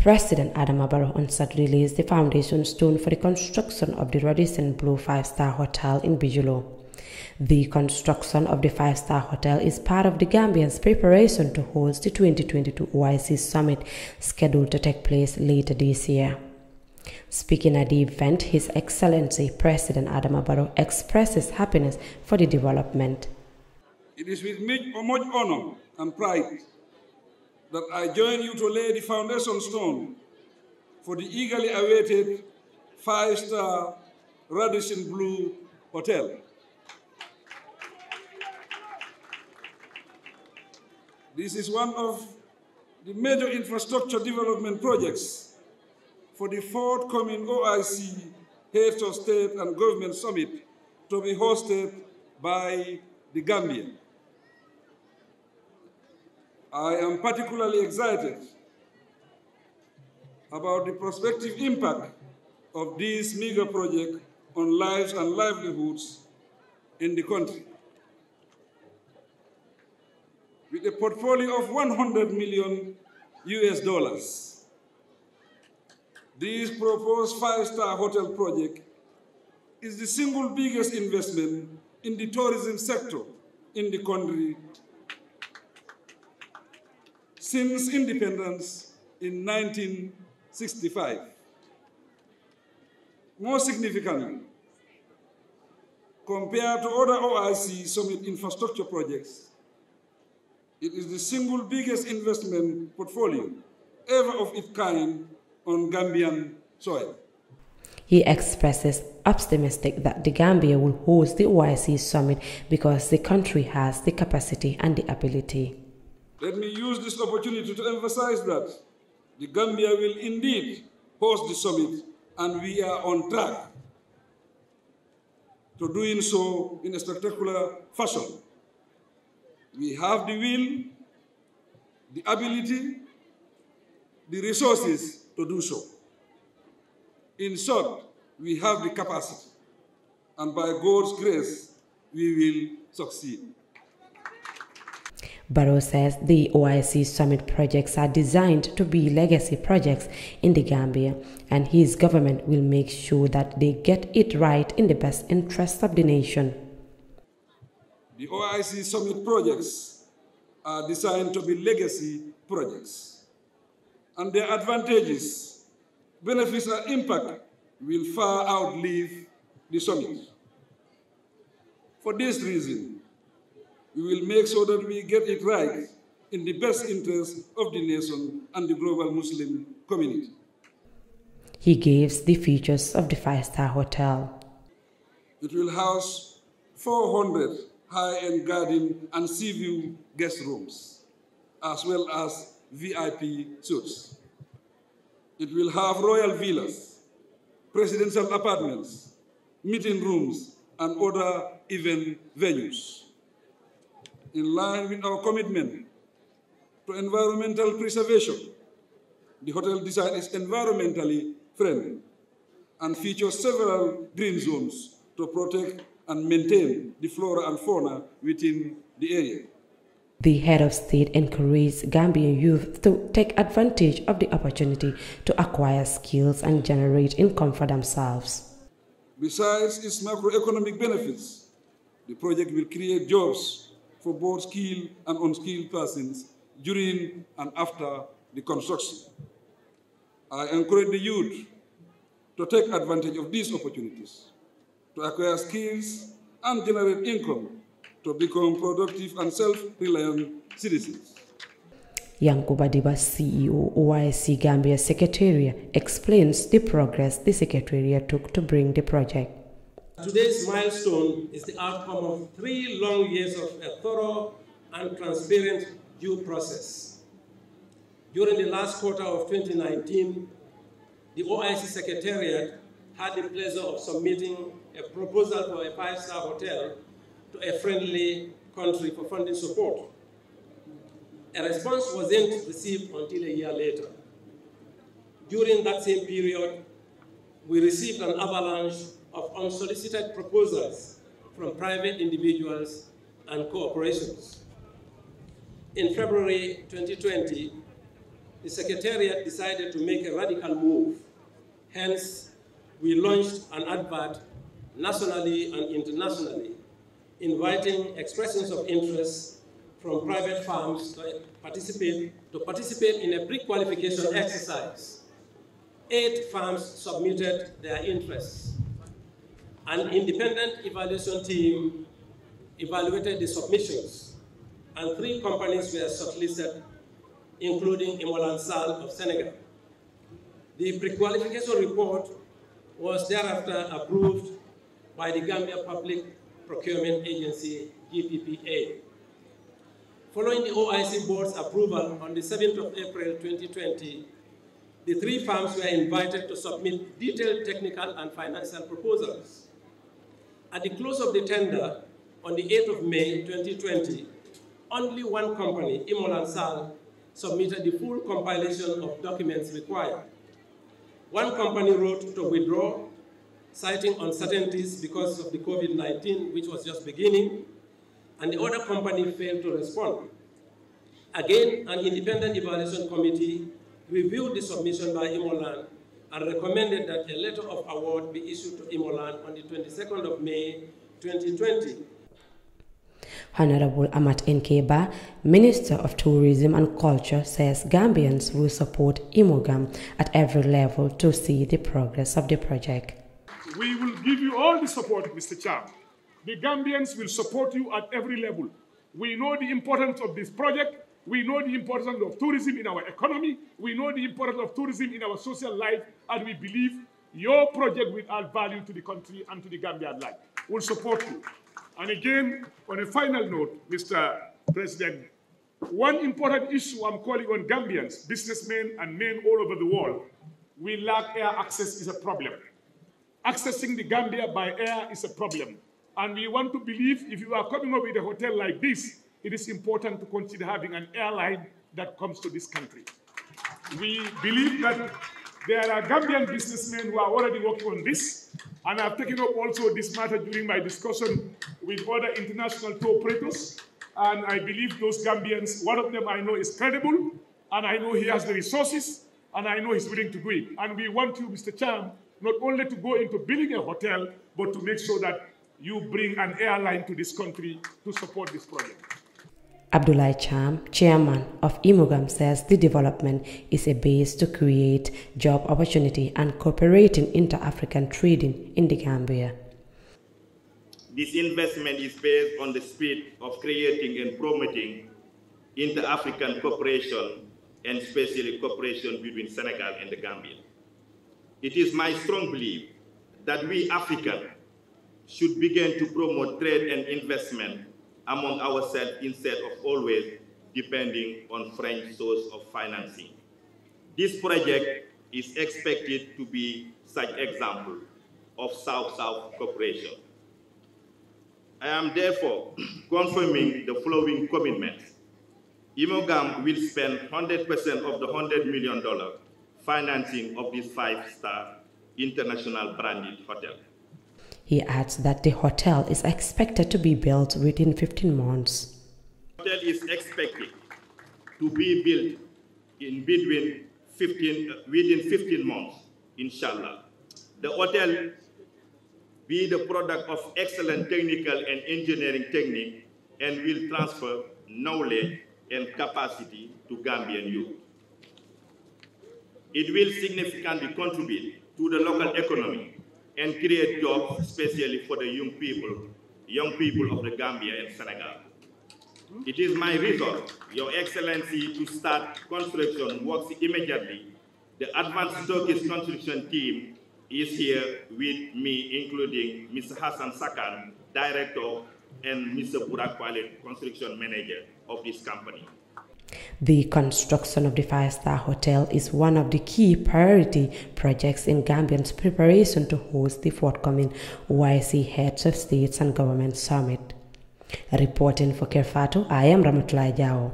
President Adama Barrow on Saturday laid the foundation stone for the construction of the Radisson Blu 5-star hotel in Bigelow. The construction of the 5-star hotel is part of the Gambia's preparation to host the 2022 OIC summit scheduled to take place later this year. Speaking at the event, His Excellency President Adama Barrow expresses happiness for the development. It is with much honor and pride that I join you to lay the foundation stone for the eagerly awaited 5-star Radisson Blu Hotel. This is one of the major infrastructure development projects for the forthcoming OIC Heads of State and Government Summit to be hosted by the Gambia. I am particularly excited about the prospective impact of this mega project on lives and livelihoods in the country. With a portfolio of $100 million, this proposed 5-star hotel project is the single biggest investment in the tourism sector in the country since independence in 1965. More significantly, compared to other OIC summit infrastructure projects, it is the single biggest investment portfolio ever of its kind on Gambian soil. He expresses optimistic that the Gambia will host the OIC summit because the country has the capacity and the ability. Let me use this opportunity to emphasize that the Gambia will indeed host the summit, and we are on track to doing so in a spectacular fashion. We have the will, the ability, the resources to do so. In short, we have the capacity, and by God's grace, we will succeed. Barrow says the OIC summit projects are designed to be legacy projects in the Gambia, and his government will make sure that they get it right in the best interest of the nation. The OIC summit projects are designed to be legacy projects, and their advantages, benefits, and impact will far outlive the summit. For this reason, we will make sure that we get it right in the best interest of the nation and the global Muslim community. He gives the features of the 5-star hotel. It will house 400 high-end garden and sea view guest rooms, as well as VIP suites. It will have royal villas, presidential apartments, meeting rooms, and other event venues. In line with our commitment to environmental preservation, the hotel design is environmentally friendly and features several green zones to protect and maintain the flora and fauna within the area. The head of state encouraged Gambian youth to take advantage of the opportunity to acquire skills and generate income for themselves. Besides its macroeconomic benefits, the project will create jobs for both skilled and unskilled persons during and after the construction. I encourage the youth to take advantage of these opportunities, to acquire skills and generate income, to become productive and self-reliant citizens. Yankuba Diba, CEO, OIC Gambia Secretariat, explains the progress the Secretariat took to bring the project. Today's milestone is the outcome of 3 long years of a thorough and transparent due process. During the last quarter of 2019, the OIC Secretariat had the pleasure of submitting a proposal for a 5-star hotel to a friendly country for funding support. A response wasn't received until a year later. During that same period, we received an avalanche of unsolicited proposals from private individuals and corporations. In February 2020, the Secretariat decided to make a radical move. Hence, we launched an advert nationally and internationally, inviting expressions of interest from private firms to participate in a pre-qualification exercise. 8 firms submitted their interests. An independent evaluation team evaluated the submissions, and 3 companies were shortlisted, including Imolan Sal of Senegal. The pre-qualification report was thereafter approved by the Gambia Public Procurement Agency, GPPA. Following the OIC board's approval on the 7th of April 2020, the 3 firms were invited to submit detailed technical and financial proposals. At the close of the tender, on the 8th of May 2020, only 1 company, Imolan Sal, submitted the full compilation of documents required. 1 company wrote to withdraw, citing uncertainties because of the COVID-19, which was just beginning, and the other company failed to respond. Again, an independent evaluation committee reviewed the submission by Imolan and recommended that a letter of award be issued to Imolan on the 22nd of May 2020. Honorable Amat Nkeba, Minister of Tourism and Culture, says Gambians will support Imogam at every level to see the progress of the project. We will give you all the support, Mr. Chair. The Gambians will support you at every level. We know the importance of this project. We know the importance of tourism in our economy. We know the importance of tourism in our social life, and we believe your project will add value to the country and to the Gambian life. We'll support you. And again, on a final note, Mr. President, one important issue I'm calling on Gambians, businessmen and men all over the world, we lack air access is a problem. Accessing the Gambia by air is a problem. And we want to believe if you are coming up with a hotel like this, it is important to consider having an airline that comes to this country. We believe that there are Gambian businessmen who are already working on this, and I've taken up also this matter during my discussion with other international tour operators, and I believe those Gambians, one of them I know is credible, and I know he has the resources, and I know he's willing to do it. And we want you, Mr. Cham, not only to go into building a hotel, but to make sure that you bring an airline to this country to support this project. Abdullah Cham, chairman of Imogam, says the development is a base to create job opportunity and cooperating inter-African trading in the Gambia. This investment is based on the spirit of creating and promoting inter-African cooperation, and especially cooperation between Senegal and the Gambia. It is my strong belief that we Africans should begin to promote trade and investment among ourselves instead of always depending on French source of financing. This project is expected to be such example of South-South cooperation. I am therefore confirming the following commitments. Imogam will spend 100% of the $100 million financing of this 5-star international branded hotel. He adds that the hotel is expected to be built within 15 months. The hotel is expected to be built within 15 months, inshallah. The hotel be the product of excellent technical and engineering technique and will transfer knowledge and capacity to Gambian youth. It will significantly contribute to the local economy and create jobs, especially for the young people of the Gambia and Senegal. It is my resolve, Your Excellency, to start construction works immediately. The advanced Turkish construction team is here with me, including Mr. Hassan Sakan, Director, and Mr. Burak Khaled, Construction Manager of this company. The construction of the 5-star hotel is one of the key priority projects in Gambia's preparation to host the forthcoming OIC Heads of States and Government Summit. Reporting for Kerr, Fatou, I am Ramatoulaye Jao.